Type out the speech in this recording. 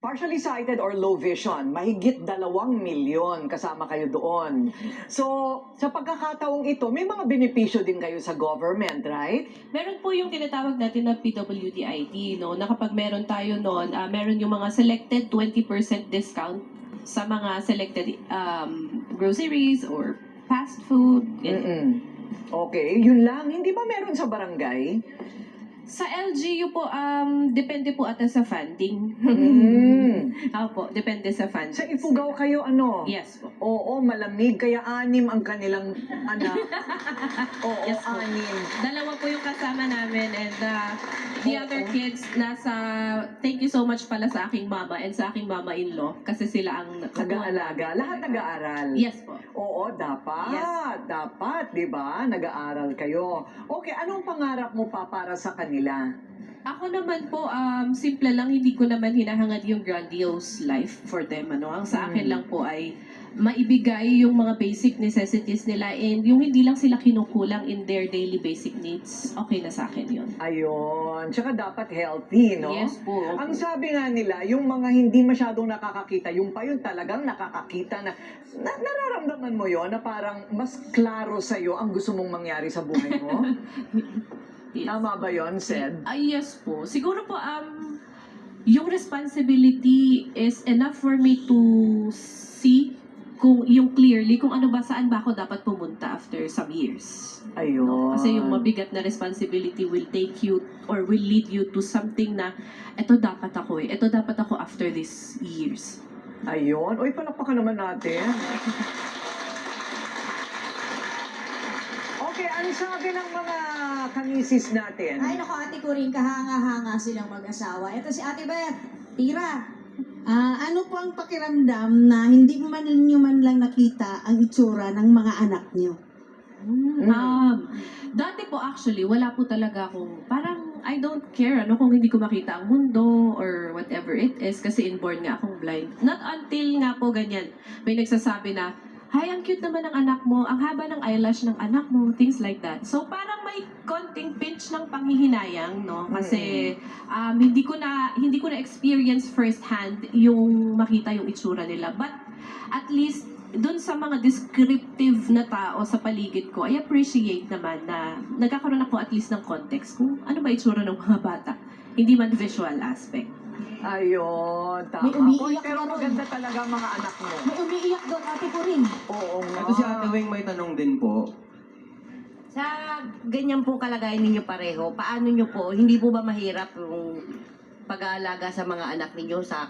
partially sighted or low vision, mahigit 2 milyon kasama kayo doon. So, sa pagkakataong ito, may mga benepisyo din kayo sa government, right? Meron po yung tinatawag natin na PWD-ID, no? Na kapag meron tayo noon, meron yung mga selected 20% discount sa mga selected groceries or fast food. Mm-mm. Okay, yun lang. Hindi ba meron sa barangay? Sa LGU po, depende po ata sa funding. Opo, depende sa funding. Sa Ifugao kayo, ano? Yes po. Oo, malamig. Kaya 6 ang kanilang anak. Oo, Yes po. 6. Dalawa po yung kasama namin and the other kids thank you so much pala sa aking mama and sa aking mama-in-law kasi sila ang Nag-aalaga. Lahat nag-aaral. Yes po. Oo, dapat. Yes. Dapat, di ba? Nag-aaral kayo. Okay, anong pangarap mo pa para sa kanila? Ako naman po, simple lang, hindi ko naman hinahangad yung grandiose life for them. Ang sa akin lang po ay maibigay yung mga basic necessities nila and yung hindi lang sila kinukulang in their daily basic needs. Okay na sa akin yun. Ayun. Tsaka dapat healthy, no? Yes po. Ang sabi nga nila, yung mga hindi masyadong nakakakita, yung pa yung talagang nakakakita na nararamdaman mo yon na parang mas klaro sa'yo ang gusto mong mangyari sa buhay mo? Yes. Tama ba yon, Sed? Yes po. Siguro po, yung responsibility is enough for me to see kung ano ba, saan ba ako dapat pumunta after some years. Ayun. No? Kasi yung mabigat na responsibility will take you or will lead you to something na ito dapat ako ito dapat ako after these years. Ayun. Uy, palakpakan naman natin. Okay, ano sabi ng mga kamisis natin? Ay, naku, ate ko rin, kahanga-hanga silang mag-asawa. Ito si Ate Beth, Tira. Ano po ang pakiramdam na hindi mo man ninyo man lang nakita ang itsura ng mga anak niyo? Dati po actually, wala po talaga akong, parang I don't care kung hindi ko makita ang mundo or whatever it is kasi inborn nga akong blind. Not until nga po ganyan, may nagsasabi na, "Hay, ang cute naman ng anak mo, ang haba ng eyelash ng anak mo," things like that. So parang may konting pinch ng panghihinayang, no? Kasi hindi ko na experience firsthand yung makita yung itsura nila. But at least dun sa mga descriptive na tao sa paligid ko, I appreciate naman na nagkakaroon ako at least ng context kung ano ba itsura ng mga bata. Hindi man visual aspect. Ayun, tama. May umiiyak Pero na rin. maganda talaga mga anak mo. May umiiyak doon, ate ko rin. Oo nga. Ito si Ate Weng may tanong din po. Sa ganyan po kalagayan ninyo pareho, paano nyo po, hindi po ba mahirap yung pag-aalaga sa mga anak ninyo sa